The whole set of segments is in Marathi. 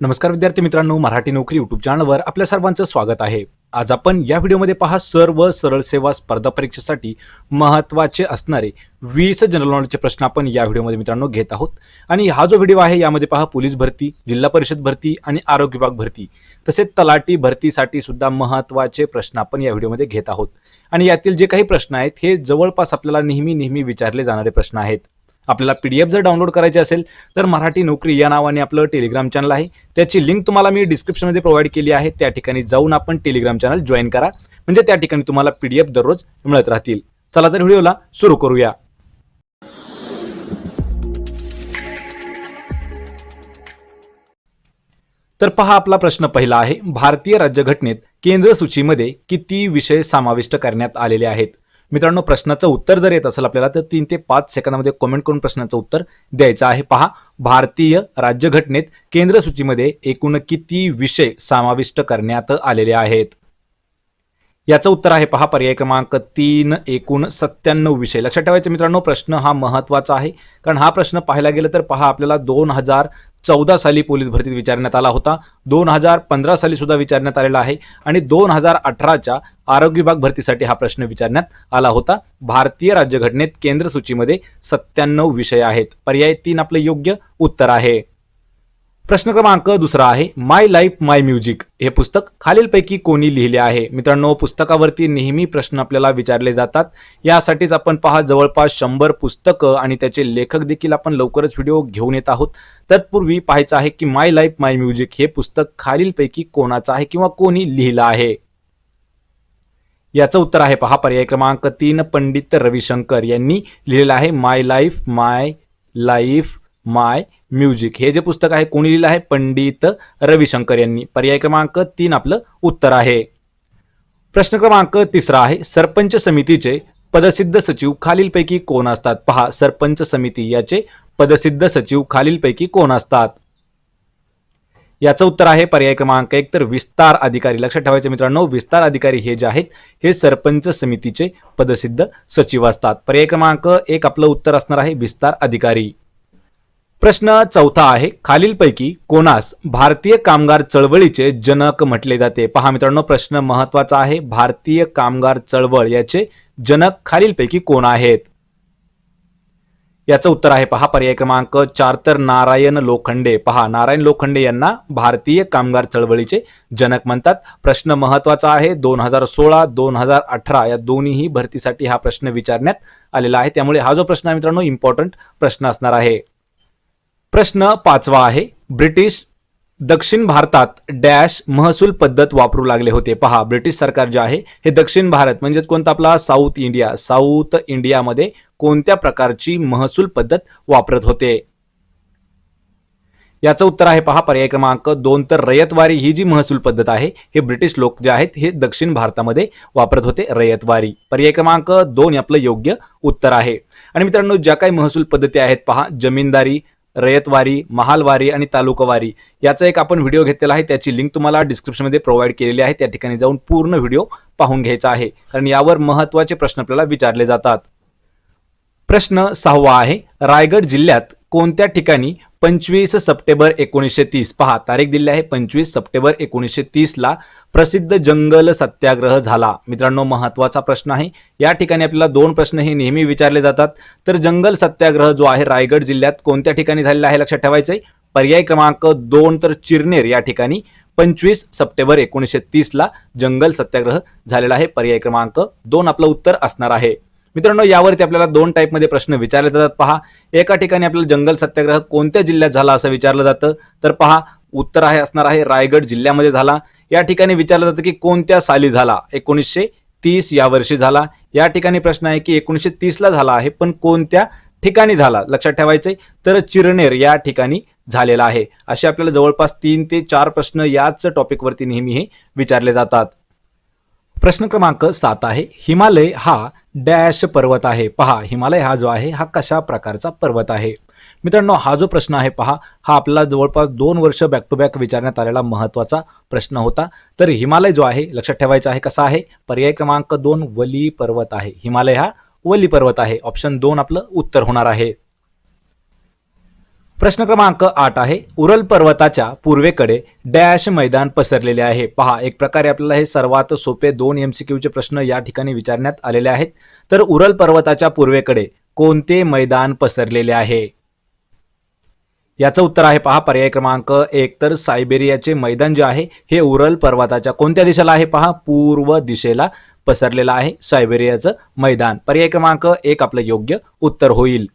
नमस्कार विद्यार्थी मित्रांनो, मराठी नोकरी यूट्यूब चॅनलवर आपल्या सर्वांचं स्वागत आहे। आज आपण या व्हिडिओमध्ये पहा सर्व सरळ सेवा स्पर्धा परीक्षेसाठी महत्त्वाचे असणारे 20 जनरल नॉलेजचे प्रश्न आपण या व्हिडिओमध्ये मित्रांनो घेत आहोत। आणि हा जो व्हिडिओ आहे यामध्ये पहा पोलीस भरती, जिल्हा परिषद भरती आणि आरोग्य विभाग भरती तसेच तलाठी भरतीसाठी सुद्धा महत्त्वाचे प्रश्न आपण या व्हिडिओमध्ये घेत आहोत। आणि यातील जे काही प्रश्न आहेत हे जवळपास आपल्याला नेहमी विचारले जाणारे प्रश्न आहेत। आपल्याला पीडीएफ जर डाउनलोड करायची असेल तर मराठी नोकरी या नावाने आपलं टेलिग्राम चॅनल आहे, त्याची लिंक तुम्हाला मी डिस्क्रिप्शनमध्ये प्रोव्हाइड केली आहे। त्या ठिकाणी जाऊन आपण टेलिग्राम चॅनल जॉइन करा, म्हणजे त्या ठिकाणी तुम्हाला पीडीएफ दररोज मिळत राहतील। चला तर व्हिडिओला सुरू करूया। तर पहा आपला प्रश्न पहिला आहे, भारतीय राज्यघटनेत केंद्र सूचीमध्ये किती विषय समाविष्ट करण्यात आलेले आहेत? मित्रांनो, प्रश्नाचं उत्तर जर येत असेल आपल्याला तर 3 ते 5 सेकंदामध्ये कमेंट करून प्रश्नाचं उत्तर द्यायचं आहे। पहा, भारतीय राज्यघटनेत केंद्र सूचीमध्ये एकूण किती विषय समाविष्ट करण्यात आलेले आहेत? याचं उत्तर आहे पहा पर्याय क्रमांक 3, एकूण 97 विषय। लक्षात ठेवायचं मित्रांनो, प्रश्न हा महत्त्वाचा आहे, कारण हा प्रश्न पाहायला गेलं तर पहा आपल्याला 2014 साली पोलीस भरतीत विचारण्यात आला होता, 2015 साली सुद्धा विचारण्यात आलेला आहे आणि 2018च्या आरोग्य विभाग भरतीसाठी हा प्रश्न विचारण्यात आला होता। भारतीय राज्यघटनेत केंद्र सूचीमध्ये 97 विषय आहेत। पर्याय 3 आपलं योग्य उत्तर आहे। प्रश्न क्रमांक दुसरा आहे, माय लाईफ माय म्युझिक हे पुस्तक खालीलपैकी कोणी लिहिले आहे? मित्रांनो, पुस्तकावरती नेहमी प्रश्न आपल्याला विचारले जातात, यासाठीच आपण पहा जवळपास 100 पुस्तकं आणि त्याचे लेखक देखील आपण लवकरच व्हिडिओ घेऊन येत आहोत। तत्पूर्वी पाहायचं आहे की माय लाईफ माय म्युझिक हे पुस्तक खालीलपैकी कोणाचं आहे किंवा कोणी लिहिलं आहे? याचं उत्तर आहे पहा पर्याय क्रमांक 3, पंडित रविशंकर यांनी लिहिलेलं आहे माय लाईफ माय म्युझिक। हे जे पुस्तक आहे कोणी लिहिलं आहे? पंडित रविशंकर यांनी। पर्याय क्रमांक 3 आपलं उत्तर आहे। प्रश्न क्रमांक तिसरा आहे, सरपंच समितीचे पदसिद्ध सचिव खालीलपैकी कोण असतात? पहा, सरपंच समिती याचे पदसिद्ध सचिव खालीलपैकी कोण असतात? याचं उत्तर आहे पर्याय क्रमांक 1, तर विस्तार अधिकारी। लक्षात ठेवायचं मित्रांनो, विस्तार अधिकारी हे जे आहेत हे सरपंच समितीचे पदसिद्ध सचिव असतात। पर्याय क्रमांक 1 आपलं उत्तर असणार आहे विस्तार अधिकारी। प्रश्न चौथा आहे, खालीलपैकी कोणास भारतीय कामगार चळवळीचे जनक म्हटले जाते? पहा मित्रांनो, प्रश्न महत्त्वाचा आहे, भारतीय कामगार चळवळ याचे जनक खालीलपैकी कोण आहेत? याचं उत्तर आहे पहा पर्याय क्रमांक 4, तर नारायण लोखंडे। पहा, नारायण लोखंडे यांना भारतीय कामगार चळवळीचे जनक म्हणतात। प्रश्न महत्त्वाचा आहे, 2016, 2018 या दोन्हीही भरतीसाठी हा प्रश्न विचारण्यात आलेला आहे, त्यामुळे हा जो प्रश्न आहे मित्रांनो इम्पॉर्टंट प्रश्न असणार आहे। प्रश्न 5वा आहे, ब्रिटिश दक्षिण भारतात डॅश महसूल पद्धत वापरू लागले होते? पहा, ब्रिटिश सरकार जे आहे हे दक्षिण भारत म्हणजे कोणता आपला साऊथ इंडियामध्ये कोणत्या प्रकारची महसूल पद्धत वापरत होते? याचं उत्तर आहे पहा पर्याय क्रमांक 2, तर रयतवारी ही जी महसूल पद्धत आहे हे ब्रिटिश लोक जे आहेत हे दक्षिण भारतामध्ये वापरत होते, रयतवारी। पर्याय क्रमांक 2 आपलं योग्य उत्तर आहे। आणि मित्रांनो, ज्या काही महसूल पद्धती आहेत पहा, जमीनदारी, रयतवारी, महालवारी आणि तालुकावारी याचा एक आपण व्हिडिओ घेतलेला आहे, त्याची लिंक तुम्हाला डिस्क्रिप्शनमध्ये प्रोव्हाइड केलेली आहे, त्या ठिकाणी जाऊन पूर्ण व्हिडिओ पाहून घ्यायचा आहे, कारण यावर महत्त्वाचे प्रश्न आपल्याला विचारले जातात। प्रश्न 6वा आहे, रायगड जिल्ह्यात कोणत्या ठिकाणी 25 सप्टेंबर 1930 पहा तारीख दिली आहे 25 सप्टेंबर 1930 ला प्रसिद्ध जंगल सत्याग्रह झाला? मित्रांनो, महत्त्वाचा प्रश्न आहे, या ठिकाणी आपल्याला 2 प्रश्न हे नेहमी विचारले जातात। तर जंगल सत्याग्रह जो आहे रायगड जिल्ह्यात कोणत्या ठिकाणी झालेला आहे लक्षात ठेवायचं आहे। पर्याय क्रमांक 2, तर चिरनेर या ठिकाणी 25 सप्टेंबर 1930 ला जंगल सत्याग्रह झालेला आहे। पर्याय क्रमांक 2 आपलं उत्तर असणार आहे। मित्रांनो, यावरती आपल्याला 2 टाईपमध्ये प्रश्न विचारले जातात। पहा, एका ठिकाणी आपल्याला जंगल सत्याग्रह कोणत्या जिल्ह्यात झाला असं विचारलं जातं, तर पहा उत्तर आहे असणार आहे रायगड जिल्ह्यामध्ये झाला। या ठिकाणी विचारलं जातं की कोणत्या साली झाला? 1930 या वर्षी झाला। या ठिकाणी प्रश्न आहे की 1930 ला झाला आहे, पण कोणत्या ठिकाणी झाला? लक्षात ठेवायचंय, तर चिरनेर या ठिकाणी झालेला आहे। असे आपल्याला जवळपास 3 ते 4 प्रश्न याच टॉपिकवरती नेहमी हे विचारले जातात। प्रश्न क्रमांक 7 आहे, हिमालय हा डॅश पर्वत आहे? पहा, हिमालय हा जो आहे हा कशा प्रकारचा पर्वत आहे? मित्रांनो, हा जो प्रश्न आहे पहा, हा आपला जवळपास 2 वर्ष बॅक टू बॅक विचारण्यात आलेला महत्त्वाचा प्रश्न होता। तर हिमालय जो आहे लक्षात ठेवायचा आहे कसा आहे? पर्याय क्रमांक 2 वली पर्वत आहे। हिमालय हा वली पर्वत आहे। ऑप्शन 2 आपलं उत्तर होणार आहे। प्रश्न क्रमांक 8 आहे, उरल पर्वताच्या पूर्वेकडे डॅश मैदान पसरलेले आहे. पहा, एक प्रकारे आपल्याला हे सर्वात सोपे 2 MCQ चे प्रश्न या ठिकाणी विचारण्यात आलेले आहेत. तर उरल पर्वताच्या पूर्वेकडे कोणते मैदान पसरलेले आहे? याचं उत्तर आहे पहा पर्याय क्रमांक 1. तर सायबेरियाचे मैदान जे आहे हे उरल पर्वताच्या कोणत्या दिशेला आहे? पहा, पूर्व दिशेला पसरलेलं आहे सायबेरियाचं मैदान. पर्याय क्रमांक 1 आपलं योग्य उत्तर होईल.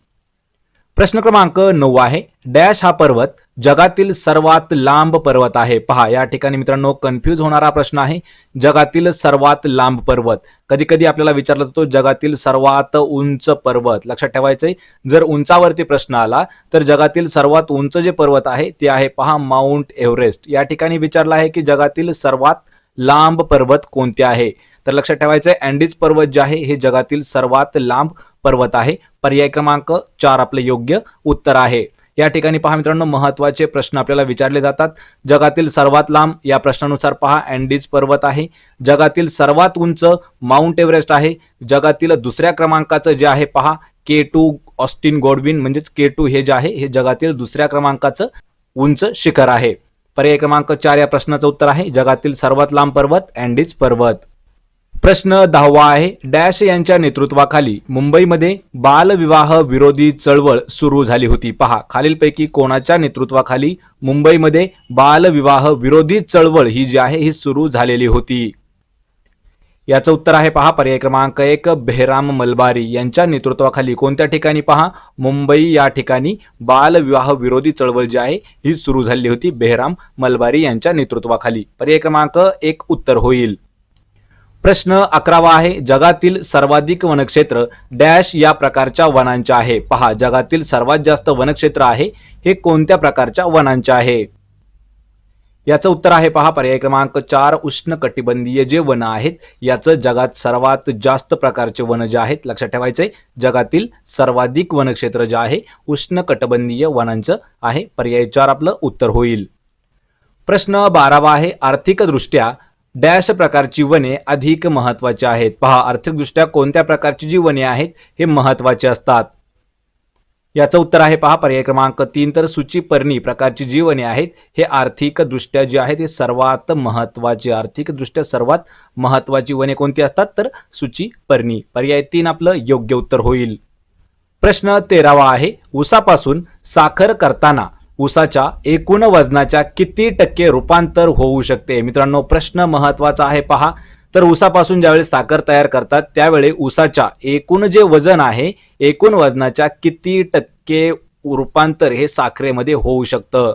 प्रश्न क्रमांक 9 आहे, डॅश हा पर्वत जगातील सर्वात लांब पर्वत आहे. पहा, या ठिकाणी मित्रांनो कन्फ्यूज होणारा प्रश्न आहे. जगातील सर्वात लांब पर्वत कधी कधी आपल्याला विचारला जातो जगातील सर्वात उंच पर्वत. लक्षात ठेवायचंय, जर उंचावरती प्रश्न आला तर जगातील सर्वात उंच जे पर्वत आहे ते आहे पहा माउंट एव्हरेस्ट. या ठिकाणी विचारलं आहे की जगातील सर्वात लांब पर्वत कोणते आहे? तर लक्षात ठेवायचंय अँडीज पर्वत जे आहे हे जगातील सर्वात लांब पर्वत आहे. पर्याय क्रमांक 4 आपले योग्य उत्तर आहे. या ठिकाणी पहा मित्रांनो महत्त्वाचे प्रश्न आपल्याला विचारले जातात. जगातील सर्वात लांब या प्रश्नानुसार पहा अँडीज पर्वत आहे. जगातील सर्वात उंच माउंट एव्हरेस्ट आहे. जगातील दुसऱ्या क्रमांकाचं जे आहे पहा K2 ऑस्टिन गॉडविन म्हणजेच K2 हे जे आहे हे जगातील दुसऱ्या क्रमांकाचं उंच शिखर आहे. पर्याय क्रमांक 4 या प्रश्नाचं उत्तर आहे जगातील सर्वात लांब पर्वत अँडीज पर्वत. प्रश्न 10 आहे, डॅश यांच्या नेतृत्वाखाली मुंबईमध्ये बालविवाह विरोधी चळवळ सुरू झाली होती. पहा, खालीलपैकी कोणाच्या नेतृत्वाखाली मुंबईमध्ये बालविवाह विरोधी चळवळ ही जी आहे ही सुरू झालेली होती? याचं उत्तर आहे पहा पर्याय क्रमांक 1 बेहराम मलबारी यांच्या नेतृत्वाखाली. कोणत्या ठिकाणी? पहा, मुंबई या ठिकाणी बालविवाह विरोधी चळवळ जी आहे ही सुरू झाली होती बेहराम मलबारी यांच्या नेतृत्वाखाली. पर्याय क्रमांक 1 उत्तर होईल. प्रश्न 11 आहे, जगातील सर्वाधिक वनक्षेत्र डॅश या प्रकारच्या वनांचे आहे. पहा, जगातील सर्वात जास्त वनक्षेत्र आहे हे कोणत्या प्रकारच्या वनांचे आहे? याचं उत्तर आहे पहा पर्याय क्रमांक 4 उष्णकटिबंधीय जे वन आहेत याचं जगात सर्वात जास्त प्रकारचे वन जे आहेत. लक्षात ठेवायचंय जगातील सर्वाधिक वनक्षेत्र जे आहे उष्णकटिबंधीय वनांचं आहे. पर्याय 4 आपलं उत्तर होईल. प्रश्न 12 आहे, आर्थिकदृष्ट्या डॅश प्रकारची वने अधिक महत्त्वाची आहेत. पहा, आर्थिकदृष्ट्या कोणत्या प्रकारची जी वने आहेत हे महत्त्वाचे असतात? याचं उत्तर आहे पहा पर्याय क्रमांक 3 तर सूचीपर्णी प्रकारची जी वने आहेत हे आर्थिकदृष्ट्या जी आहेत हे सर्वात महत्त्वाची. आर्थिकदृष्ट्या सर्वात महत्त्वाची वने कोणती असतात? तर सूचीपर्णी. पर्याय 3 आपलं योग्य उत्तर होईल. प्रश्न 13 आहे, ऊसापासून साखर करताना ऊसाच्या एकूण वजनाच्या किती टक्के रूपांतर होऊ शकते? मित्रांनो प्रश्न महत्त्वाचा आहे पहा. तर ऊसापासून ज्यावेळेस साखर तयार करतात त्यावेळी ऊसाच्या एकूण जे वजन आहे एकूण वजनाच्या किती टक्के रूपांतर हे साखरेमध्ये होऊ शकतं?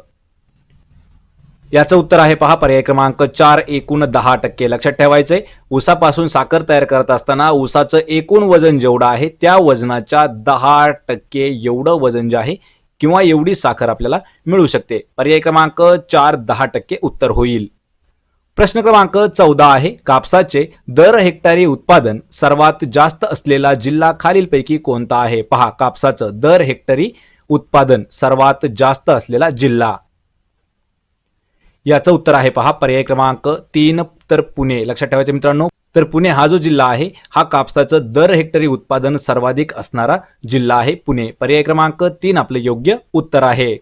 याचं उत्तर आहे पहा पर्याय क्रमांक 4 एकूण 10%. लक्षात ठेवायचंय ऊसापासून साखर तयार करत असताना ऊसाचं एकूण वजन जेवढं आहे त्या वजनाच्या 10% एवढं वजन जे आहे किंवा एवढी साखर आपल्याला मिळू शकते. पर्याय क्रमांक 4 10% उत्तर होईल. प्रश्न क्रमांक 14 आहे, कापसाचे दर हेक्टरी उत्पादन सर्वात जास्त असलेला जिल्हा खालीलपैकी कोणता आहे? पहा, कापसाचं दर हेक्टरी उत्पादन सर्वात जास्त असलेला जिल्हा. याचं उत्तर आहे पहा पर्याय क्रमांक 3 तर पुणे. लक्षात ठेवायचं मित्रांनो, तर पुणे हा जो जिल्हा आहे हा कापसाचं दर हेक्टरी उत्पादन सर्वाधिक असणारा जिल्हा आहे पुणे. पर्याय क्रमांक 3 आपलं योग्य उत्तर आहे.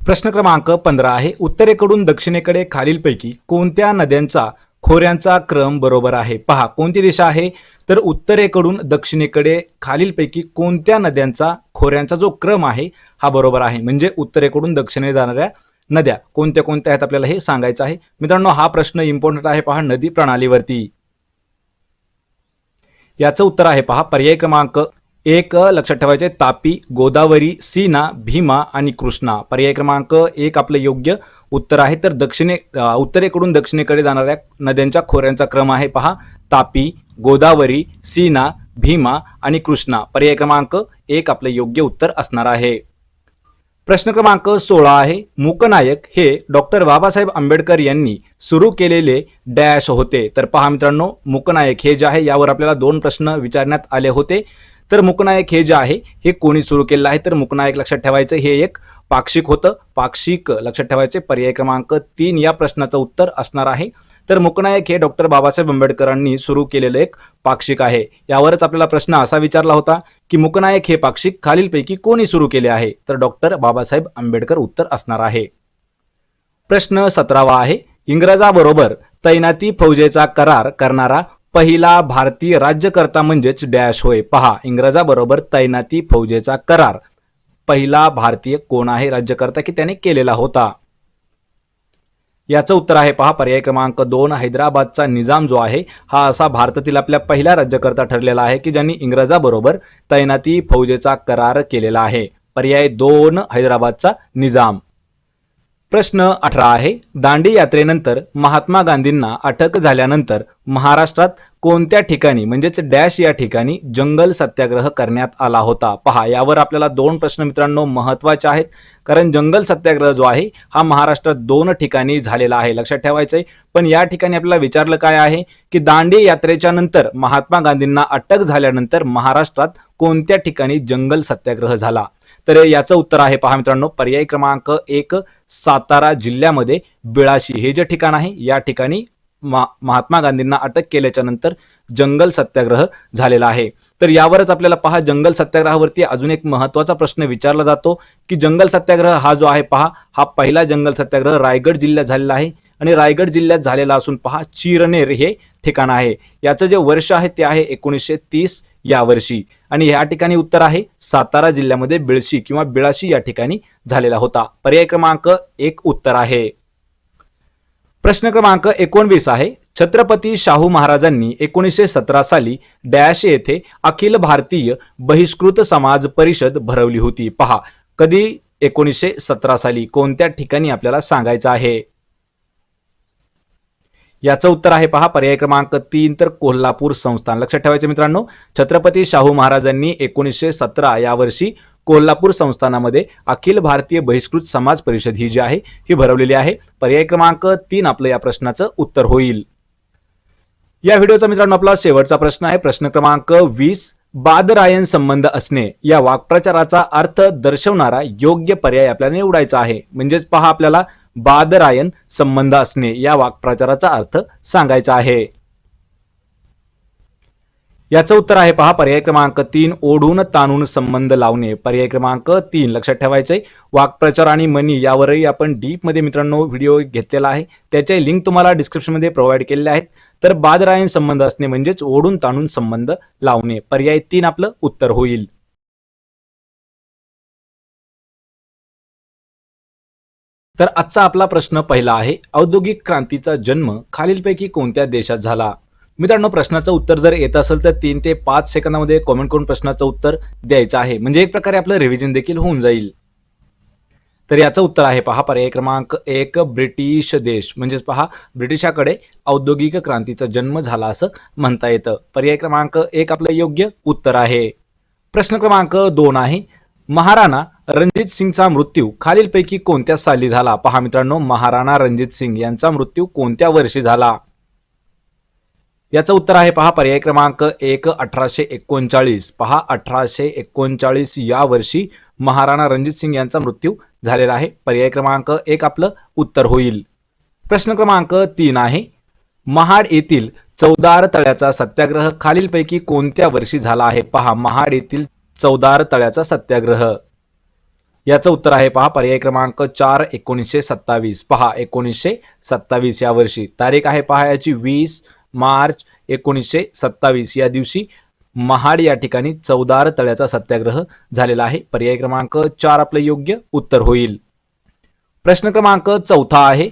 प्रश्न क्रमांक 15 आहे, उत्तरेकडून दक्षिणेकडे खालीलपैकी कोणत्या नद्यांचा खोऱ्यांचा क्रम बरोबर आहे? पहा, कोणती दिशा आहे? तर उत्तरेकडून दक्षिणेकडे खालीलपैकी कोणत्या नद्यांचा खोऱ्यांचा जो क्रम आहे हा बरोबर आहे. म्हणजे उत्तरेकडून दक्षिणेकडे जाणाऱ्या नद्या कोणत्या कोणत्या आहेत आपल्याला हे सांगायचं आहे. मित्रांनो हा प्रश्न इम्पॉर्टंट आहे पहा नदी प्रणालीवरती. याचं उत्तर आहे पहा पर्याय क्रमांक 1 लक्षात ठेवायचे तापी, गोदावरी, सीना, भीमा आणि कृष्णा. पर्याय क्रमांक 1 आपलं योग्य उत्तर आहे. तर उत्तरेकडून दक्षिणेकडे जाणाऱ्या नद्यांच्या खोऱ्यांचा क्रम आहे पहा तापी, गोदावरी, सीना, भीमा आणि कृष्णा. पर्याय क्रमांक 1 आपलं योग्य उत्तर असणार आहे. प्रश्न क्रमांक 16 आहे, मूकनायक हे डॉक्टर बाबासाहेब आंबेडकर यांनी सुरू केलेले डॅश होते. तर पहा मित्रांनो, मूकनायक हे जे आहे यावर आपल्याला 2 प्रश्न विचारण्यात आले होते. तर मूकनायक हे जे आहे हे कोणी सुरू केलेलं आहे? तर मूकनायक लक्षात ठेवायचं हे एक पाक्षिक होतं. पाक्षिक लक्षात ठेवायचे पर्याय क्रमांक 3 या प्रश्नाचं उत्तर असणार आहे. तर मूकनायक हे डॉक्टर बाबासाहेब आंबेडकरांनी सुरू केलेलं एक पाक्षिक आहे. यावरच आपल्याला प्रश्न असा विचारला होता की मूकनायक हे पाक्षिक खालीलपैकी कोणी सुरू केले आहे, तर डॉक्टर बाबासाहेब आंबेडकर उत्तर असणार आहे. प्रश्न 17वा आहे, इंग्रजाबरोबर तैनाती फौजेचा करार करणारा पहिला भारतीय राज्यकर्ता म्हणजेच डॅश होय. पहा, इंग्रजाबरोबर तैनाती फौजेचा करार पहिला भारतीय कोण आहे राज्यकर्ता की त्याने केलेला होता. याचं उत्तर आहे पहा पर्याय क्रमांक 2, हैदराबादचा निजाम जो आहे हा असा भारतातील आपल्या पहिला राज्यकर्ता ठरलेला आहे की ज्यांनी इंग्रजाबरोबर तैनाती फौजेचा करार केलेला आहे. पर्याय 2, हैदराबादचा निजाम. प्रश्न 18 आहे, दांडी यात्रेनंतर महात्मा गांधींना अटक झाल्यानंतर महाराष्ट्रात कोणत्या ठिकाणी म्हणजेच डॅश या ठिकाणी जंगल सत्याग्रह करण्यात आला होता. पहा, यावर आपल्याला 2 प्रश्न मित्रांनो महत्त्वाचे आहेत, कारण जंगल सत्याग्रह जो आहे हा महाराष्ट्रात 2 ठिकाणी झालेला आहे, लक्षात ठेवायचं आहे. पण या ठिकाणी आपल्याला विचारलं काय आहे की दांडी यात्रेच्या नंतर महात्मा गांधींना अटक झाल्यानंतर महाराष्ट्रात कोणत्या ठिकाणी जंगल सत्याग्रह झाला. तर याचं उत्तर आहे पहा मित्रांनो पर्याय क्रमांक 1, सातारा जिल्ह्यामध्ये बिळाशी हे जे ठिकाण आहे या ठिकाणी महात्मा गांधींना अटक केल्याच्या नंतर जंगल सत्याग्रह झालेला आहे. तर यावरच आपल्याला पहा जंगल सत्याग्रहावरती अजून एक महत्त्वाचा प्रश्न विचारला जातो की जंगल सत्याग्रह हा जो आहे पहा हा पहिला जंगल सत्याग्रह रायगड जिल्ह्यात झालेला आहे आणि रायगड जिल्ह्यात झालेला असून पहा चिरनेर हे ठिकाण आहे. याचं जे वर्ष आहे ते आहे 1930 या वर्षी आणि या ठिकाणी उत्तर आहे सातारा जिल्ह्यामध्ये बिळशी किंवा बिळाशी या ठिकाणी झालेला होता. पर्याय क्रमांक 1 उत्तर आहे. प्रश्न क्रमांक 19 आहे, छत्रपती शाहू महाराजांनी 1917 साली डॅश येथे अखिल भारतीय बहिष्कृत समाज परिषद भरवली होती. पहा, कधी 1917 साली कोणत्या ठिकाणी आपल्याला सांगायचं आहे. याचं उत्तर आहे पहा पर्याय क्रमांक 3, तर कोल्हापूर संस्थान. लक्षात ठेवायचे मित्रांनो, छत्रपती शाहू महाराजांनी 1917 या वर्षी कोल्हापूर संस्थानामध्ये अखिल भारतीय बहिष्कृत समाज परिषद ही जी आहे ही भरवलेली आहे. पर्याय क्रमांक 3 आपलं या प्रश्नाचं उत्तर होईल. या व्हिडिओचा मित्रांनो आपला शेवटचा प्रश्न आहे, प्रश्न क्रमांक 20, बादरायण संबंध असणे या वाक्प्रचाराचा अर्थ दर्शवणारा योग्य पर्याय आपल्याला निवडायचा आहे. म्हणजेच पहा आपल्याला बादरायण संबंध असणे या वाक्प्रचाराचा अर्थ सांगायचा आहे. याचं उत्तर आहे पहा पर्याय क्रमांक 3, ओढून ताणून संबंध लावणे. पर्याय क्रमांक 3 लक्षात ठेवायचंय. वाक्प्रचार आणि मनी यावरही आपण डीप मध्ये मित्रांनो व्हिडिओ घेतलेला आहे, त्याचे लिंक तुम्हाला डिस्क्रिप्शन मध्ये प्रोव्हाइड केलेले आहेत. तर बादरायण संबंध असणे म्हणजेच ओढून ताणून संबंध लावणे. पर्याय 3 आपलं उत्तर होईल. तर आजचा आपला प्रश्न पहिला आहे, औद्योगिक क्रांतीचा जन्म खालीलपैकी कोणत्या देशात झाला. मित्रांनो, प्रश्नाचं उत्तर जर येत असेल तर 3 ते 5 सेकंदामध्ये कमेंट करून प्रश्नाचं उत्तर द्यायचं आहे, म्हणजे एक प्रकारे आपलं रिव्हिजन देखील होऊन जाईल. तर याचं उत्तर आहे पहा पर्याय क्रमांक 1, ब्रिटिश देश. म्हणजेच पहा ब्रिटिशाकडे औद्योगिक क्रांतीचा जन्म झाला असं म्हणता येतं. पर्याय क्रमांक 1 आपलं योग्य उत्तर आहे. प्रश्न क्रमांक 2 आहे, महाराणा रणजित सिंगचा मृत्यू खालीलपैकी कोणत्या साली झाला. पहा मित्रांनो, महाराणा रणजित सिंग यांचा मृत्यू कोणत्या वर्षी झाला. याचं उत्तर आहे पहा पर्याय क्रमांक 1, 1839. पहा 1839 या वर्षी महाराणा रणजित सिंग यांचा मृत्यू झालेला आहे. पर्याय क्रमांक 1 आपलं उत्तर होईल. प्रश्न क्रमांक 3 आहे, महाड येथील चौदार तळ्याचा सत्याग्रह खालीलपैकी कोणत्या वर्षी झाला आहे. पहा महाड येथील चौदार तळ्याचा सत्याग्रह. याचं उत्तर आहे पहा पर्याय क्रमांक 4, 1927. पहा 1927 या वर्षी. तारीख आहे पहा याची 20 मार्च 1927 या दिवशी महाड या ठिकाणी चौदार तळ्याचा सत्याग्रह झालेला आहे. पर्याय क्रमांक 4 आपलं योग्य उत्तर होईल. प्रश्न क्रमांक 4 आहे,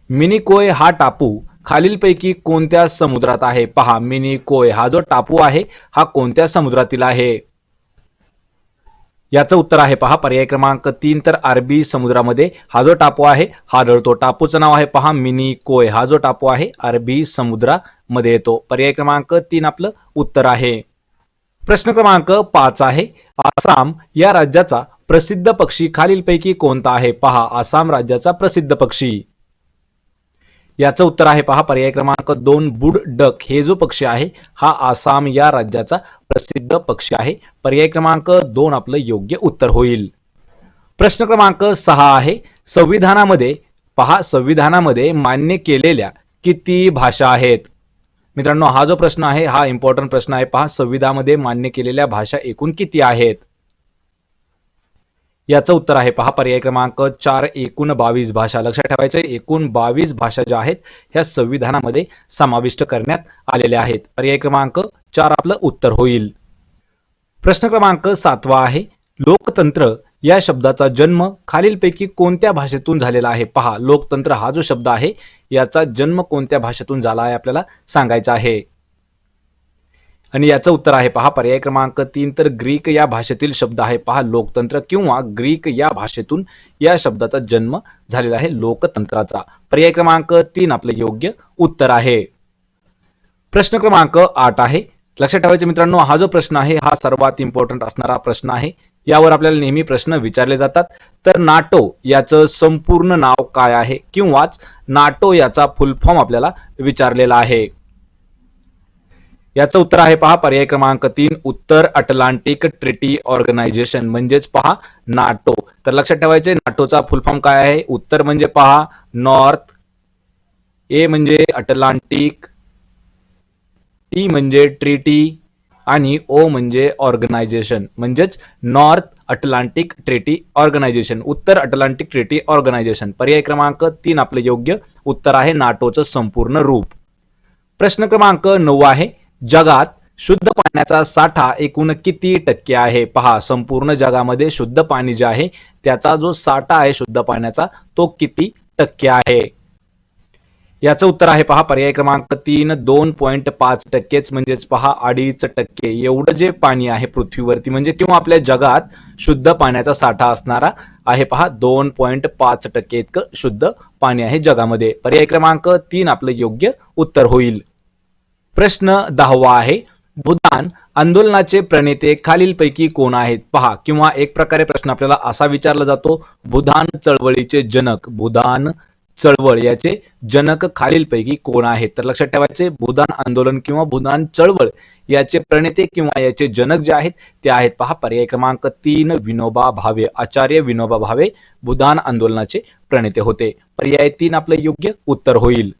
मिनिकोय हा टापू खालीलपैकी कोणत्या समुद्रात आहे. पहा मिनिकोय हा जो टापू आहे हा कोणत्या समुद्रातील आहे. याचं उत्तर आहे पहा पर्याय क्रमांक 3, तर अरबी समुद्रामध्ये हा जो टापू आहे हा आढळतो. टापूचं नाव आहे पहा मिनिकोय. हा जो टापू आहे अरबी समुद्रामध्ये येतो. पर्याय क्रमांक 3 आपलं उत्तर आहे. प्रश्न क्रमांक 5 आहे, आसाम या राज्याचा प्रसिद्ध पक्षी खालीलपैकी कोणता आहे. पहा आसाम राज्याचा प्रसिद्ध पक्षी. याचं उत्तर आहे पहा पर्याय क्रमांक 2, बुड डक. हे जो पक्षी आहे हा आसाम या राज्याचा प्रसिद्ध पक्षी आहे. पर्याय क्रमांक 2 आपलं योग्य उत्तर होईल. प्रश्न क्रमांक 6 आहे, संविधानामध्ये पहा संविधानामध्ये मान्य केलेल्या किती भाषा आहेत? मित्रांनो, हा जो प्रश्न आहे हा इम्पॉर्टंट प्रश्न आहे. पहा, संविधानामध्ये मान्य केलेल्या भाषा एकूण किती आहेत? याचं उत्तर आहे पहा पर्याय क्रमांक 4 एकूण 22 भाषा. लक्षात ठेवायचं, एकूण 22 भाषा ज्या आहेत ह्या संविधानामध्ये समाविष्ट करण्यात आलेल्या आहेत. पर्याय क्रमांक 4 आपलं उत्तर होईल. प्रश्न क्रमांक 7 आहे, लोकतंत्र या शब्दाचा जन्म खालीलपैकी कोणत्या भाषेतून झालेला आहे? पहा, लोकतंत्र हा जो शब्द आहे याचा जन्म कोणत्या भाषेतून झाला आहे आपल्याला सांगायचं आहे. आणि याचं उत्तर आहे पहा पर्याय क्रमांक 3 तर ग्रीक या भाषेतील शब्द आहे. पहा, लोकतंत्र किंवा ग्रीक या भाषेतून या शब्दाचा जन्म झालेला आहे, लोकतंत्राचा. पर्याय क्रमांक 3 आपलं योग्य उत्तर आहे. प्रश्न क्रमांक 8 आहे. लक्षात ठेवायचे मित्रांनो, हा जो प्रश्न आहे हा सर्वात इम्पॉर्टंट असणारा प्रश्न आहे. यावर आपल्याला नेहमी प्रश्न विचारले जातात. तर नाटो याचं संपूर्ण नाव काय आहे किंवाच नाटो याचा फुल फॉर्म आपल्याला विचारलेला आहे. याचं उत्तर आहे पहा पर्याय क्रमांक 3 उत्तर अटलांटिक ट्रिटी ऑर्गनायझेशन म्हणजेच पहा नाटो. तर लक्षात ठेवायचे नाटोचा फुल फॉर्म काय आहे? उत्तर म्हणजे पहा नॉर्थ, ए म्हणजे अटलांटिक, टी म्हणजे ट्रिटी आणि ओ म्हणजे ऑर्गनायझेशन म्हणजेच नॉर्थ अटलांटिक ट्रिटी ऑर्गनायझेशन, उत्तर अटलांटिक ट्रिटी ऑर्गनायझेशन. पर्याय क्रमांक 3 आपलं योग्य उत्तर आहे, नाटोचं संपूर्ण रूप. प्रश्न क्रमांक 9 आहे, जगात शुद्ध पाण्याचा साठा एकूण किती टक्के आहे? पहा, संपूर्ण जगामध्ये शुद्ध पाणी जे आहे त्याचा जो साठा आहे शुद्ध पाण्याचा तो किती टक्के आहे? याचं उत्तर आहे पहा पर्याय क्रमांक 3 2.5% म्हणजेच पहा 2.5% एवढं जे पाणी आहे पृथ्वीवरती म्हणजे किंवा आपल्या जगात शुद्ध पाण्याचा साठा असणारा आहे. पहा 2.5% इतकं शुद्ध पाणी आहे जगामध्ये. पर्याय क्रमांक 3 आपलं योग्य उत्तर होईल. प्रश्न 10 आहे, भूदान आंदोलनाचे प्रणेते खालीलपैकी कोण आहेत? पहा, किंवा एक प्रकारे प्रश्न आपल्याला असा विचारला जातो, भूदान चळवळीचे जनक, भूदान चळवळ याचे जनक खालीलपैकी कोण आहेत? तर लक्षात ठेवायचे, भूदान आंदोलन किंवा भूदान चळवळ याचे प्रणेते किंवा याचे जनक जे आहेत ते आहेत पहा पर्याय क्रमांक 3 विनोबा भावे. आचार्य विनोबा भावे भूदान आंदोलनाचे प्रणेते होते. पर्याय 3 आपलं योग्य उत्तर होईल.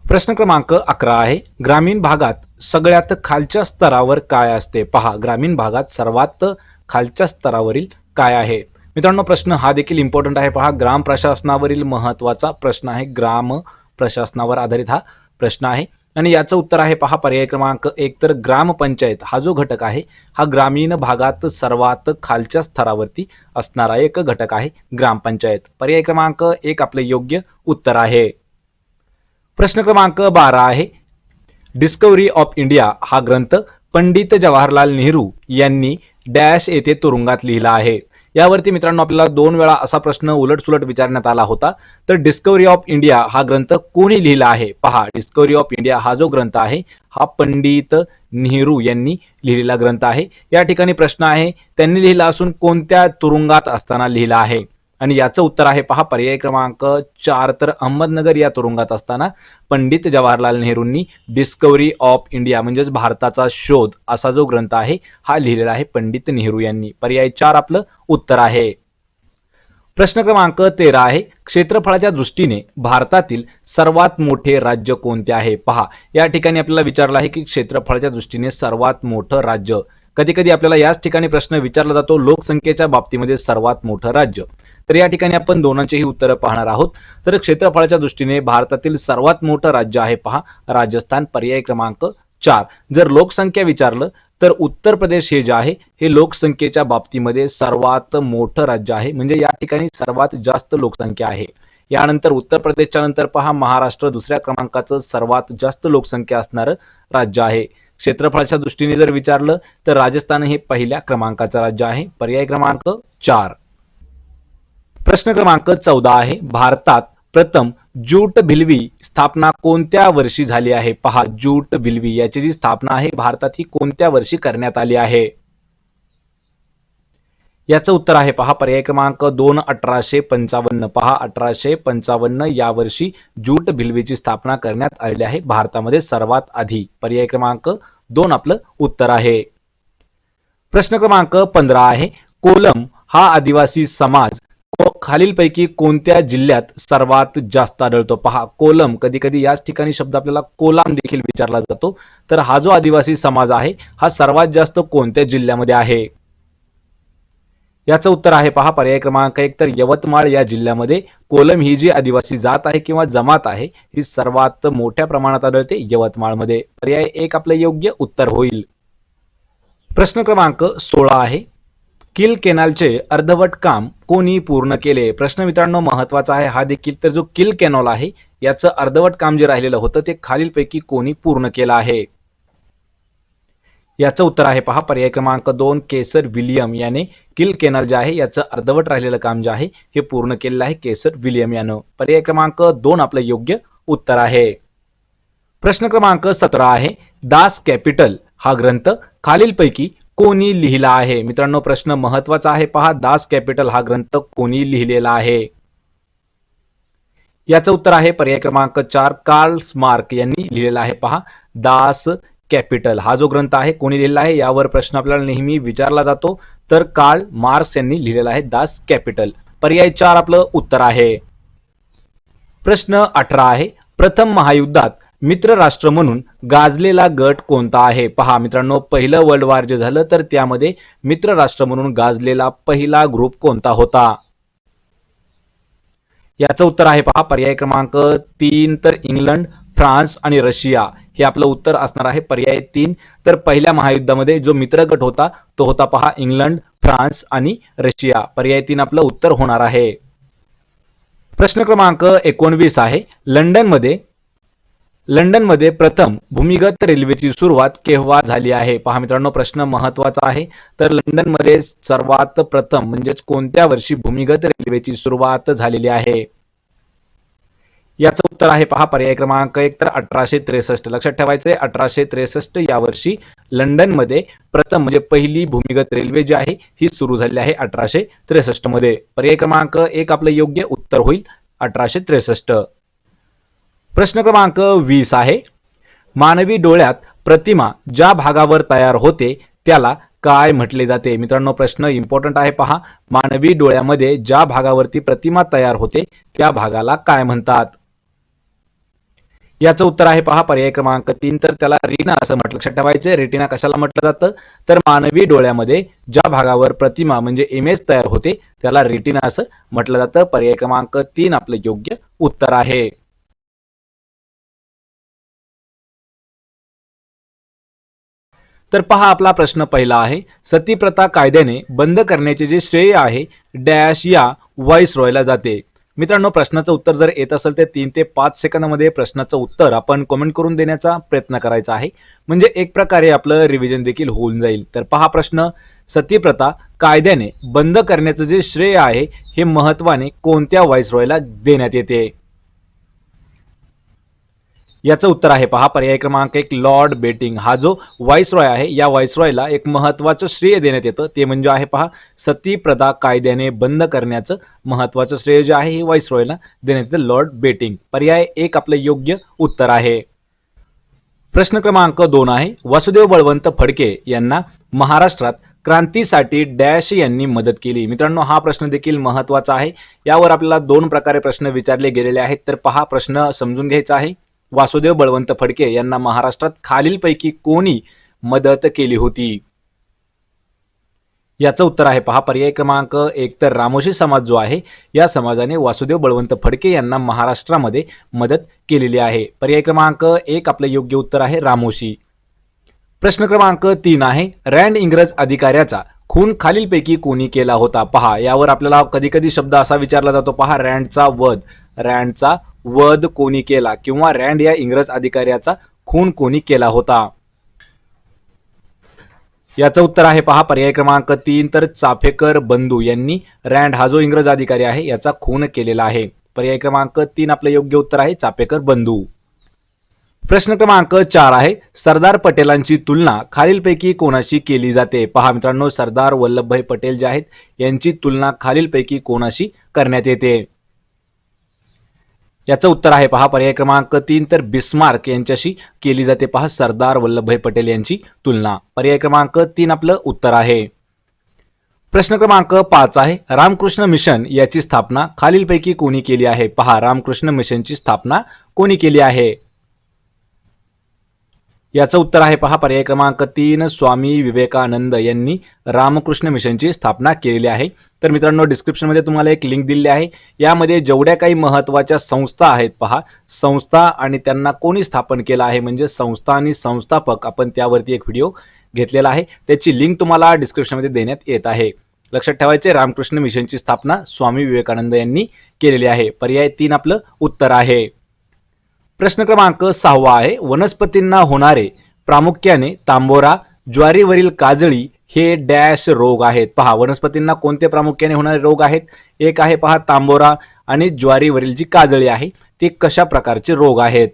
प्रश्न क्रमांक 11 आहे, ग्रामीण भागात सगळ्यात खालच्या स्तरावर काय असते? पहा, ग्रामीण भागात सर्वात खालच्या स्तरावरील काय आहे? मित्रांनो, प्रश्न हा देखील इम्पॉर्टंट आहे. पहा, ग्राम प्रशासनावरील महत्वाचा प्रश्न आहे, ग्राम प्रशासनावर आधारित हा प्रश्न आहे. आणि याचं उत्तर आहे पहा पर्याय क्रमांक 1 तर ग्रामपंचायत हा जो घटक आहे हा ग्रामीण भागात सर्वात खालच्या स्तरावरती असणारा एक घटक आहे, ग्रामपंचायत. पर्याय क्रमांक 1 आपले योग्य उत्तर आहे. प्रश्न क्रमांक 12 आहे, डिस्कव्हरी ऑफ इंडिया हा ग्रंथ पंडित जवाहरलाल नेहरू यांनी डॅश येथे तुरुंगात लिहिला आहे. यावरती मित्रांनो आपल्याला 2 वेळा असा प्रश्न उलटसुलट विचारण्यात आला होता. तर डिस्कव्हरी ऑफ इंडिया हा ग्रंथ कोणी लिहिला आहे? पहा, डिस्कव्हरी ऑफ इंडिया हा जो ग्रंथ आहे हा पंडित नेहरू यांनी लिहिलेला ग्रंथ आहे. या ठिकाणी प्रश्न आहे, त्यांनी लिहिला असून कोणत्या तुरुंगात असताना लिहिला आहे? आणि याचं उत्तर आहे पहा पर्याय क्रमांक 4 तर अहमदनगर या तुरुंगात असताना पंडित जवाहरलाल नेहरूंनी डिस्कव्हरी ऑफ इंडिया म्हणजेच भारताचा शोध असा जो ग्रंथ आहे हा लिहिलेला आहे पंडित नेहरू यांनी. पर्याय 4 आपलं उत्तर आहे. प्रश्न क्रमांक 13 आहे, क्षेत्रफळाच्या दृष्टीने भारतातील सर्वात मोठे राज्य कोणते आहे? पहा, या ठिकाणी आपल्याला विचारलं आहे की क्षेत्रफळाच्या दृष्टीने सर्वात मोठं राज्य. कधी कधी आपल्याला याच ठिकाणी प्रश्न विचारला जातो लोकसंख्येच्या बाबतीमध्ये सर्वात मोठं राज्य. तर या ठिकाणी आपण दोनांचेही उत्तर पाहणार आहोत. तर क्षेत्रफळाच्या दृष्टीने भारतातील सर्वात मोठं राज्य आहे पहा राजस्थान. पर्याय क्रमांक 4. जर लोकसंख्या विचारलं तर उत्तर प्रदेश हे जे आहे हे लोकसंख्येच्या बाबतीमध्ये सर्वात मोठं राज्य आहे, म्हणजे या ठिकाणी सर्वात जास्त लोकसंख्या आहे. यानंतर उत्तर प्रदेशच्या नंतर पहा महाराष्ट्र दुसऱ्या क्रमांकाचं सर्वात जास्त लोकसंख्या असणारं राज्य आहे. क्षेत्रफळाच्या दृष्टीने जर विचारलं तर राजस्थान हे पहिल्या क्रमांकाचं राज्य आहे. पर्याय क्रमांक 4. प्रश्न क्रमांक 14 आहे, भारतात प्रथम ज्यूट भिलवी स्थापना कोणत्या वर्षी झाली आहे? पहा, ज्यूट भिलवी याची जी स्थापना आहे भारतात ही कोणत्या वर्षी करण्यात आली आहे? याचं उत्तर आहे पहा पर्याय क्रमांक 2 1855. पहा 1855 या वर्षी ज्यूट भिलवीची स्थापना करण्यात आलेली आहे भारतामध्ये सर्वात आधी. पर्याय क्रमांक 2 आपलं उत्तर आहे. प्रश्न क्रमांक 15 आहे, कोलम हा आदिवासी समाज खालीलपैकी कोणत्या जिल्ह्यात सर्वात जास्त आढळतो? पहा, कोलम, कधी कधी याच ठिकाणी शब्द आपल्याला कोलाम देखील विचारला जातो. तर हा जो आदिवासी समाज आहे हा सर्वात जास्त कोणत्या जिल्ह्यामध्ये आहे? याचं उत्तर आहे पहा पर्याय क्रमांक 1 तर यवतमाळ या जिल्ह्यामध्ये कोलम ही जी आदिवासी जात आहे किंवा जमात आहे ही सर्वात मोठ्या प्रमाणात आढळते यवतमाळमध्ये. पर्याय 1 आपलं योग्य उत्तर होईल. प्रश्न क्रमांक 16 आहे, किल कॅनलचे अर्धवट काम कोणी पूर्ण केले? प्रश्न मित्रांनो महत्वाचा आहे हा देखील. तर जो किल कॅनॉल आहे याचं अर्धवट काम जे राहिलेलं होतं ते खालीलपैकी कोणी पूर्ण केलं आहे? याचं उत्तर आहे पहा पर्याय क्रमांक 2 केसर विलियम याने किल कॅनल जे आहे याचं अर्धवट राहिलेलं काम जे आहे हे पूर्ण केलेलं आहे केसर विलियम यानं. पर्याय क्रमांक 2 आपलं योग्य उत्तर आहे. प्रश्न क्रमांक 17 आहे, दास कॅपिटल हा ग्रंथ खालीलपैकी कोणी लिहिला आहे? मित्रांनो प्रश्न महत्वाचा आहे पहा, दास कॅपिटल हा ग्रंथ कोणी लिहिलेला आहे? याचं उत्तर आहे पर्याय क्रमांक 4 कार्ल मार्क्स यांनी लिहिलेला आहे. पहा, दास कॅपिटल हा जो ग्रंथ आहे कोणी लिहिलेला आहे यावर प्रश्न आपल्याला नेहमी विचारला जातो. तर कार्ल मार्क्स यांनी लिहिलेला आहे दास कॅपिटल. पर्याय 4 आपलं उत्तर आहे. प्रश्न 18 आहे, प्रथम महायुद्धात मित्र राष्ट्र म्हणून गाजलेला गट कोणता आहे? पहा मित्रांनो, पहिलं वर्ल्ड वॉर जे झालं तर त्यामध्ये मित्र राष्ट्र म्हणून गाजलेला पहिला ग्रुप कोणता होता? याचं उत्तर आहे पहा पर्याय क्रमांक 3 तर इंग्लंड, फ्रान्स आणि रशिया हे आपलं उत्तर असणार आहे पर्याय 3. तर पहिल्या महायुद्धामध्ये जो मित्र गट होता तो होता पहा इंग्लंड, फ्रान्स आणि रशिया. पर्याय 3 आपलं उत्तर होणार आहे. प्रश्न क्रमांक 19 आहे, लंडनमध्ये प्रथम भूमिगत रेल्वेची सुरुवात केव्हा झाली आहे? पहा मित्रांनो प्रश्न महत्वाचा आहे. तर लंडनमध्ये सर्वात प्रथम म्हणजेच कोणत्या वर्षी भूमिगत रेल्वेची सुरुवात झालेली आहे? याचं उत्तर आहे पहा पर्याय क्रमांक 1 तर 1863. लक्षात ठेवायचंय 1863 या वर्षी लंडनमध्ये प्रथम म्हणजे पहिली भूमिगत रेल्वे जी आहे ही सुरू झाली आहे 1863 मध्ये. पर्याय क्रमांक 1 आपलं योग्य उत्तर होईल 1863. प्रश्न क्रमांक 20 आहे, मानवी डोळ्यात प्रतिमा ज्या भागावर तयार होते त्याला काय म्हटले जाते? मित्रांनो प्रश्न इम्पॉर्टंट आहे पहा, मानवी डोळ्यामध्ये ज्या भागावरती प्रतिमा तयार होते त्या भागाला काय म्हणतात? याचं उत्तर आहे पहा पर्याय क्रमांक 3 तर त्याला रेटिना असं म्हटलं. लक्षात ठेवायचं रेटिना कशाला म्हटलं जातं? तर मानवी डोळ्यामध्ये ज्या भागावर प्रतिमा म्हणजे इमेज तयार होते त्याला रेटिना असं म्हटलं जातं. पर्याय क्रमांक 3 आपलं योग्य उत्तर आहे. तर पहा आपला प्रश्न पहिला आहे, सती प्रथा कायद्याने बंद करण्याचे जे श्रेय आहे डॅश या व्हाईसरॉयला जाते. मित्रांनो प्रश्नाचं उत्तर जर येत असेल तर 3 ते 5 सेकंदामध्ये प्रश्नाचं उत्तर आपण कमेंट करून देण्याचा प्रयत्न करायचा आहे, म्हणजे एक प्रकारे आपलं रिव्हिजन देखील होऊन जाईल. तर पहा प्रश्न, सती प्रथा कायद्याने बंद करण्याचं जे श्रेय आहे हे महत्वाने कोणत्या व्हाईसरॉयला देण्यात येते? याचं उत्तर आहे पहा पर्याय क्रमांक 1 लॉर्ड बेटिंग. हा जो व्हाईसरॉय आहे या व्हाईसरॉयला एक महत्वाचं श्रेय देण्यात येतं ते म्हणजे आहे पहा सती प्रथा कायद्याने बंद करण्याचं महत्वाचं श्रेय जे आहे हे व्हाईसरॉयला देण्यात येतं लॉर्ड बेटिंग. पर्याय 1 आपलं योग्य उत्तर आहे. प्रश्न क्रमांक 2 आहे, वासुदेव बळवंत फडके यांना महाराष्ट्रात क्रांतीसाठी डॅश यांनी मदत केली. मित्रांनो हा प्रश्न देखील महत्वाचा आहे. यावर आपल्याला 2 प्रकारे प्रश्न विचारले गेलेले आहेत. तर पहा प्रश्न समजून घ्यायचा आहे, वासुदेव बळवंत फडके यांना महाराष्ट्रात खालीलपैकी कोणी मदत केली होती? याचं उत्तर आहे पहा पर्याय क्रमांक 1 तर रामोशी समाज जो आहे या समाजाने वासुदेव बळवंत फडके यांना महाराष्ट्रामध्ये मदत केलेली आहे. पर्याय क्रमांक 1 आपलं योग्य उत्तर आहे रामोशी. प्रश्न क्रमांक 3 आहे, रँड इंग्रज अधिकाऱ्याचा खून खालीलपैकी कोणी केला होता? पहा यावर आपल्याला कधी कधी शब्द असा विचारला जातो पहा रँडचा वध कोणी केला किंवा रँड या इंग्रज अधिकाऱ्याचा खून कोणी केला होता? याचं उत्तर आहे पहा पर्याय क्रमांक 3 तर चाफेकर बंधू यांनी रँड हा जो इंग्रज अधिकारी आहे याचा खून केलेला आहे. पर्याय क्रमांक 3 आपलं योग्य उत्तर आहे चाफेकर बंधू. प्रश्न क्रमांक 4 आहे, सरदार पटेलांची तुलना खालीलपैकी कोणाशी केली जाते? पहा मित्रांनो सरदार वल्लभभाई पटेल जे आहेत यांची तुलना खालीलपैकी कोणाशी करण्यात येते? याचं उत्तर आहे पहा पर्याय क्रमांक 3 तर बिस्मार्क यांच्याशी केली जाते पहा सरदार वल्लभभाई पटेल यांची तुलना. पर्याय क्रमांक 3 आपलं उत्तर आहे. प्रश्न क्रमांक 5 आहे, रामकृष्ण मिशन याची स्थापना खालीलपैकी कोणी केली आहे? पहा, रामकृष्ण मिशनची स्थापना कोणी केली आहे? याचं उत्तर आहे पहा पर्याय क्रमांक 3, स्वामी विवेकानंद यांनी रामकृष्ण मिशनची स्थापना केलेली आहे. तर मित्रांनो, डिस्क्रिप्शनमध्ये तुम्हाला एक लिंक दिलेली आहे. यामध्ये जेवढ्या काही महत्त्वाच्या संस्था आहेत पहा, संस्था आणि त्यांना कोणी स्थापन केलं आहे म्हणजे संस्था आणि संस्थापक, आपण त्यावरती एक व्हिडिओ घेतलेला आहे. त्याची लिंक तुम्हाला डिस्क्रिप्शनमध्ये देण्यात येत आहे. लक्षात ठेवायचे, रामकृष्ण मिशनची स्थापना स्वामी विवेकानंद यांनी केलेली आहे. पर्याय 3 आपलं उत्तर आहे. प्रश्न क्रमांक 6 आहे, वनस्पतींना होणारे प्रामुख्याने तांबोरा, ज्वारीवरील काजळी हे डॅश रोग आहेत. पहा, वनस्पतींना कोणते प्रामुख्याने होणारे रोग आहेत? एक आहे पहा तांबोरा, आणि ज्वारीवरील जी काजळी आहे ते कशा प्रकारचे रोग आहेत?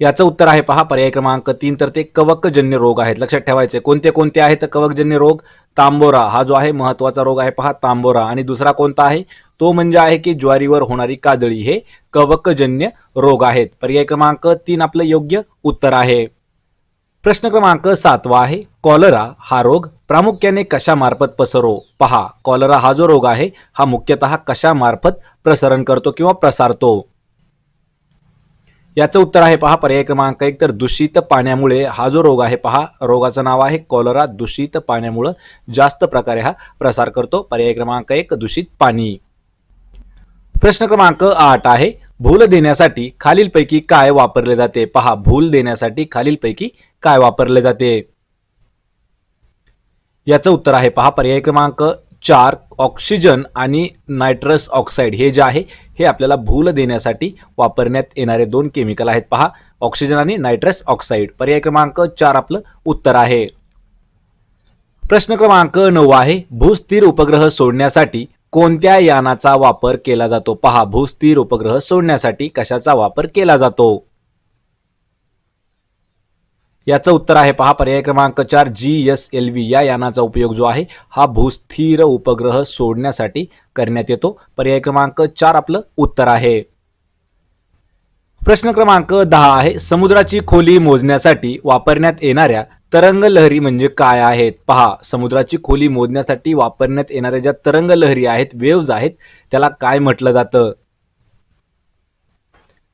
याचं उत्तर आहे पहा पर्याय क्रमांक 3, तर ते कवकजन्य रोग आहेत. लक्षात ठेवायचे, कोणते कोणते आहेत कवकजन्य रोग? तांबोरा हा जो आहे महत्त्वाचा रोग आहे पहा तांबोरा, आणि दुसरा कोणता आहे? तो म्हणजे आहे की ज्वारीवर होणारी काजळी, हे कवकजन्य रोग आहेत. पर्याय क्रमांक 3 आपलं योग्य उत्तर आहे. प्रश्न क्रमांक 7 आहे, कॉलरा हा रोग प्रामुख्याने कशामार्फत पसरो? पहा, कॉलरा हा जो रोग आहे हा मुख्यतः कशामार्फत प्रसरण करतो किंवा प्रसारतो? याचं उत्तर आहे पहा पर्याय क्रमांक 1, तर दूषित पाण्यामुळे हा जो रोग आहे पहा, रोगाचं नाव आहे कॉलरा. दूषित पाण्यामुळे जास्त प्रकारे हा प्रसार करतो. पर्याय क्रमांक 1 दूषित पाणी. प्रश्न क्रमांक 8 आहे, भूल देण्यासाठी खालीलपैकी काय वापरले जाते? पहा, भूल देण्यासाठी खालीलपैकी काय वापरले जाते? याचं उत्तर आहे पहा पर्याय क्रमांक 4, ऑक्सिजन आणि नायट्रस ऑक्साईड हे जे आहे हे आपल्याला भूल देण्यासाठी वापरण्यात येणारे 2 केमिकल आहेत. पहा, ऑक्सिजन आणि नायट्रस ऑक्साईड. पर्याय क्रमांक 4 आपलं उत्तर आहे. प्रश्न क्रमांक 9 आहे, भूस्थिर उपग्रह सोडण्यासाठी कोणत्या यानाचा वापर केला जातो? पहा, भूस्थिर उपग्रह सोडण्यासाठी कशाचा वापर केला जातो? याचं उत्तर आहे पहा पर्याय क्रमांक 4, GSLV या यानाचा उपयोग जो आहे हा भूस्थिर उपग्रह सोडण्यासाठी करण्यात येतो. पर्याय क्रमांक 4 आपलं उत्तर आहे. प्रश्न क्रमांक 10 आहे, समुद्राची खोली मोजण्यासाठी वापरण्यात येणाऱ्या तरंग लहरी म्हणजे काय आहेत? पहा, समुद्राची खोली मोजण्यासाठी वापरण्यात येणाऱ्या ज्या तरंग लहरी आहेत, वेव्ज आहेत, त्याला काय म्हटलं जातं?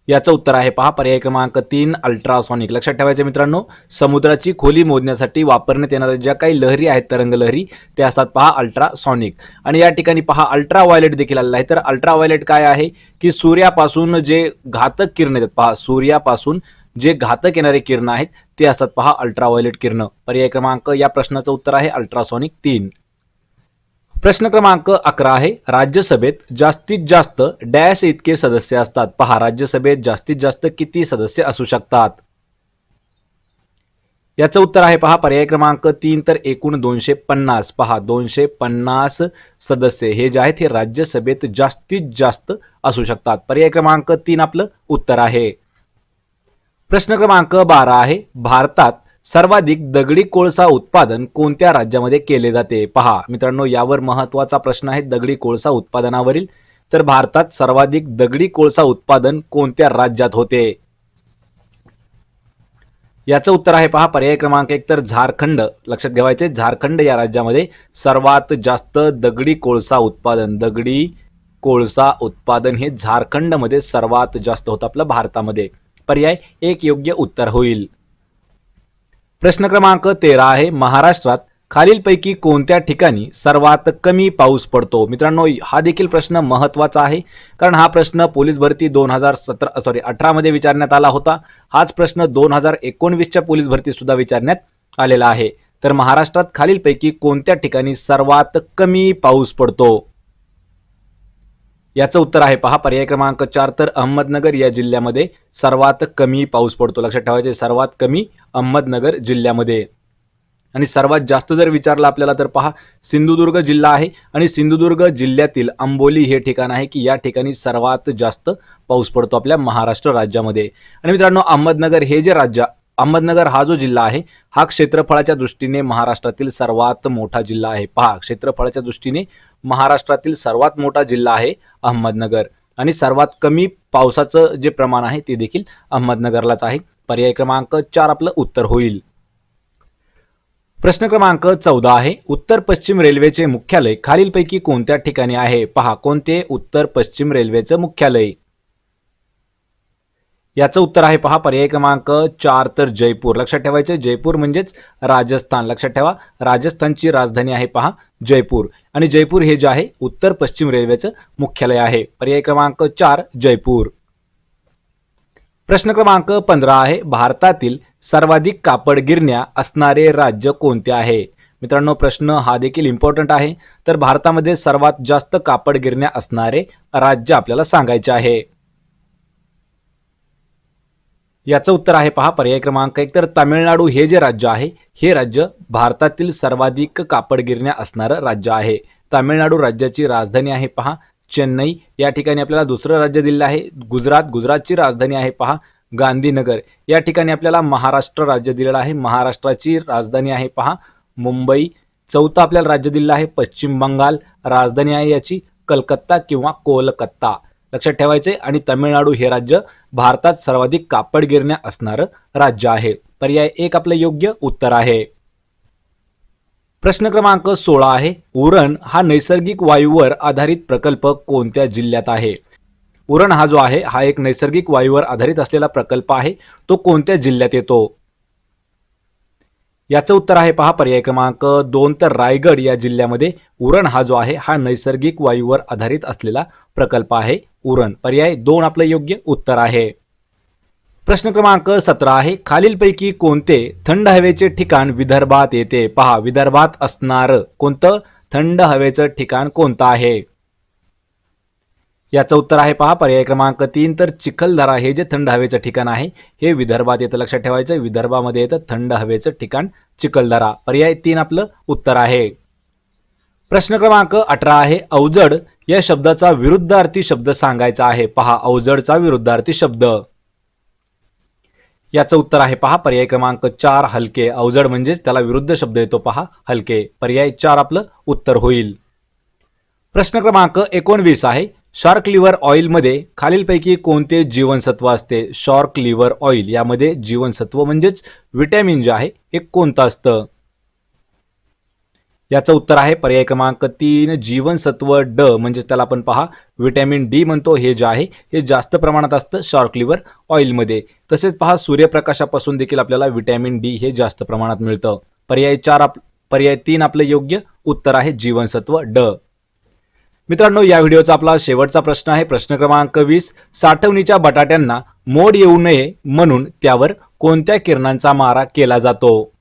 याचं उत्तर आहे पहा पर्याय क्रमांक 3, अल्ट्रासॉनिक. लक्षात ठेवायचे मित्रांनो, समुद्राची खोली मोजण्यासाठी वापरण्यात येणाऱ्या ज्या काही लहरी आहेत तरंग लहरी, त्या असतात पहा अल्ट्रासॉनिक. आणि या ठिकाणी पहा अल्ट्राव्हायोलेट देखील आलेला आहे. तर अल्ट्राव्हायोलेट काय आहे की सूर्यापासून जे घातक किरण येतात पहा, सूर्यापासून जे घातक येणारे किरण आहेत ते असतात पहा अल्ट्राव्हायोलेट किरण. पर्याय क्रमांक या प्रश्नाचं उत्तर आहे अल्ट्रासॉनिक 3. प्रश्न क्रमांक 11 आहे, राज्यसभेत जास्तीत जास्त डॅश इतके सदस्य असतात? पहा, राज्यसभेत जास्तीत जास्त किती सदस्य असू शकतात? याचं उत्तर आहे पहा पर्याय क्रमांक 3, तर एकूण 250. पहा, 250 सदस्य हे जे आहेत हे राज्यसभेत जास्तीत जास्त असू शकतात. पर्याय क्रमांक 3 आपलं उत्तर आहे. प्रश्न क्रमांक 12 आहे, भारतात सर्वाधिक दगडी कोळसा उत्पादन कोणत्या राज्यामध्ये केले जाते? पहा मित्रांनो, यावर महत्त्वाचा प्रश्न आहे दगडी कोळसा उत्पादनावरील. तर भारतात सर्वाधिक दगडी कोळसा उत्पादन कोणत्या राज्यात होते? याचं उत्तर आहे पहा पर्याय क्रमांक 1, तर झारखंड. लक्षात ठेवायचे, झारखंड या राज्यामध्ये सर्वात जास्त दगडी कोळसा उत्पादन हे झारखंडमध्ये सर्वात जास्त होतं आपलं भारतामध्ये. पर्याय 1 योग्य उत्तर होईल. प्रश्न क्रमांक 13 आहे, महाराष्ट्रात खालीलपैकी कोणत्या ठिकाणी सर्वात कमी पाऊस पडतो? मित्रांनो, हा देखील प्रश्न महत्त्वाचा आहे, कारण हा प्रश्न पोलीस भरती 2018 मध्ये विचारण्यात आला होता. हाच प्रश्न 2019च्या पोलीस भरती सुद्धा विचारण्यात आलेला आहे. तर महाराष्ट्रात खालीलपैकी कोणत्या ठिकाणी सर्वात कमी पाऊस पडतो? याचं उत्तर आहे पहा पर्याय क्रमांक 4, तर अहमदनगर या जिल्ह्यामध्ये सर्वात कमी पाऊस पडतो. लक्षात ठेवायचे, सर्वात कमी अहमदनगर जिल्ह्यामध्ये. आणि सर्वात जास्त जर विचारलं आपल्याला तर पहा सिंधुदुर्ग जिल्हा आहे, आणि सिंधुदुर्ग जिल्ह्यातील अंबोली हे ठिकाण आहे की या ठिकाणी सर्वात जास्त पाऊस पडतो आपल्या महाराष्ट्र राज्यामध्ये. आणि मित्रांनो, अहमदनगर हा जो जिल्हा आहे हा क्षेत्रफळाच्या दृष्टीने महाराष्ट्रातील सर्वात मोठा जिल्हा आहे. पहा, क्षेत्रफळाच्या दृष्टीने महाराष्ट्रातील सर्वात मोठा जिल्हा आहे अहमदनगर, आणि सर्वात कमी पावसाचं जे प्रमाण आहे ते देखील अहमदनगरलाच आहे. पर्याय क्रमांक 4 आपलं उत्तर होईल. प्रश्न क्रमांक 14 आहे, उत्तर पश्चिम रेल्वेचे मुख्यालय खालीलपैकी कोणत्या ठिकाणी आहे? पहा, कोणते उत्तर पश्चिम रेल्वेचं मुख्यालय? याचं उत्तर आहे पहा पर्याय क्रमांक 4 तर जयपूर. लक्षात ठेवायचं, जयपूर म्हणजेच राजस्थान. लक्षात ठेवा, राजस्थानची राजधानी आहे पहा जयपूर, आणि जयपूर हे जे आहे उत्तर पश्चिम रेल्वेचं मुख्यालय आहे. पर्याय क्रमांक 4 जयपूर. प्रश्न क्रमांक 15 आहे, भारतातील सर्वाधिक कापड गिरण्या असणारे राज्य कोणते आहे? मित्रांनो, प्रश्न हा देखील इम्पॉर्टंट आहे. तर भारतामध्ये सर्वात जास्त कापड गिरण्या असणारे राज्य आपल्याला सांगायचे आहे. याचं उत्तर आहे पहा पर्याय क्रमांक 1 तर तामिळनाडू हे जे राज्य आहे, हे राज्य भारतातील सर्वाधिक कापड गिरण्या असणारं राज्य आहे. तामिळनाडू राज्याची राजधानी आहे पहा चेन्नई. या ठिकाणी आपल्याला दुसरं राज्य दिलेलं आहे गुजरातची राजधानी आहे पहा गांधीनगर. या ठिकाणी आपल्याला महाराष्ट्र राज्य दिलेलं आहे, महाराष्ट्राची राजधानी आहे पहा मुंबई. चौथं आपल्याला राज्य दिलेलं आहे पश्चिम बंगाल, राजधानी आहे याची कलकत्ता किंवा कोलकाता. लक्षात ठेवायचे, आणि तामिळनाडू हे राज्य भारतात सर्वाधिक कापड गिरण्या असणारं राज्य आहे. पर्याय 1 आपलं योग्य उत्तर आहे. प्रश्न क्रमांक 16 आहे, उरण हा नैसर्गिक वायूवर आधारित प्रकल्प कोणत्या जिल्ह्यात आहे? उरण हा जो आहे हा एक नैसर्गिक वायूवर आधारित असलेला प्रकल्प आहे, तो कोणत्या जिल्ह्यात येतो? याचं उत्तर आहे पहा पर्याय क्रमांक 2 तर रायगड या जिल्ह्यामध्ये उरण हा जो आहे हा नैसर्गिक वायूवर आधारित असलेला प्रकल्प आहे उरण. पर्याय 2 आपलं योग्य उत्तर आहे. प्रश्न क्रमांक 17 आहे, खालीलपैकी कोणते थंड हवेचे ठिकाण विदर्भात येते? पहा, विदर्भात असणारं कोणतं थंड हवेचं ठिकाण कोणतं आहे? याचं उत्तर आहे पहा पर्याय क्रमांक 3 तर चिखलदरा हे जे थंड हवेचं ठिकाण आहे हे विदर्भात येतं. लक्षात ठेवायचं, विदर्भामध्ये येतं थंड हवेचं ठिकाण चिखलदरा. पर्याय 3 आपलं उत्तर आहे. प्रश्न क्रमांक 18 आहे, अवजड या शब्दाचा विरुद्धार्थी शब्द सांगायचा आहे. पहा, अवजडचा विरुद्धार्थी शब्द. याचं उत्तर आहे पहा पर्याय क्रमांक 4 हलके. अवजड म्हणजेच त्याला विरुद्ध शब्द येतो पहा हलके. पर्याय 4 आपलं उत्तर होईल. प्रश्न क्रमांक 19 आहे, शार्क लिव्हर ऑइल मध्ये खालीलपैकी कोणते जीवनसत्व असते? शार्क लिव्हर ऑइल यामध्ये जीवनसत्व म्हणजेच विटॅमिन जे आहे हे कोणतं असतं? याचं उत्तर आहे पर्याय क्रमांक 3 जीवनसत्व ड, म्हणजेच त्याला आपण पहा विटॅमिन डी म्हणतो. हे जे आहे हे जास्त प्रमाणात असतं शार्क लिव्हर ऑइलमध्ये. तसेच पहा सूर्यप्रकाशापासून देखील आपल्याला विटॅमिन डी हे जास्त प्रमाणात मिळतं. पर्याय 3 आपलं योग्य उत्तर आहे जीवनसत्व ड. मित्रांनो, या व्हिडिओचा आपला शेवटचा प्रश्न आहे प्रश्न क्रमांक 20, साठवणीच्या बटाट्यांना मोड येऊ नये म्हणून त्यावर कोणत्या किरणांचा मारा केला जातो?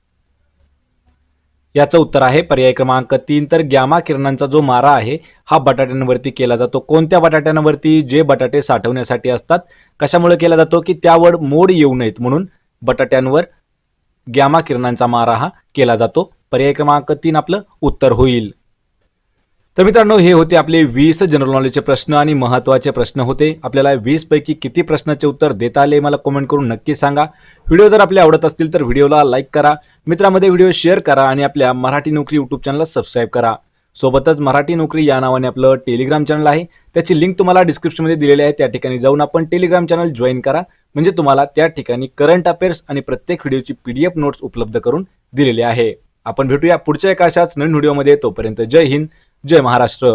याचं उत्तर आहे पर्याय क्रमांक 3 तर गॅमा किरणांचा जो मारा आहे हा बटाट्यांवरती केला जातो. कोणत्या बटाट्यांवरती? जे बटाटे साठवण्यासाठी असतात. कशामुळे केला जातो? की त्यावर मोड येऊ नयेत म्हणून बटाट्यांवर गॅमा किरणांचा मारा हा केला जातो. पर्याय क्रमांक 3 आपलं उत्तर होईल. तर मित्रांनो, हे होते आपले 20 जनरल नॉलेजचे प्रश्न आणि महत्त्वाचे प्रश्न होते. आपल्याला 20 पैकी किती प्रश्नाचे उत्तर देता आले मला कमेंट करून नक्की सांगा. व्हिडिओ जर आपले आवडत असतील तर व्हिडिओला लाईक करा, मित्रांमध्ये व्हिडिओ शेअर करा आणि आपल्या मराठी नोकरी यूट्यूब चॅनलला सबस्क्राईब करा. सोबतच मराठी नोकरी या नावाने आपलं टेलिग्राम चॅनल आहे, त्याची लिंक तुम्हाला डिस्क्रिप्शनमध्ये दिलेली आहे. त्या ठिकाणी जाऊन आपण टेलिग्राम चॅनल जॉईन करा, म्हणजे तुम्हाला त्या ठिकाणी करंट अफेअर्स आणि प्रत्येक व्हिडिओची PDF नोट्स उपलब्ध करून दिलेली आहे. आपण भेटूया पुढच्या एका अशाच नवीन व्हिडिओमध्ये. तोपर्यंत जय हिंद, जय महाराष्ट्र.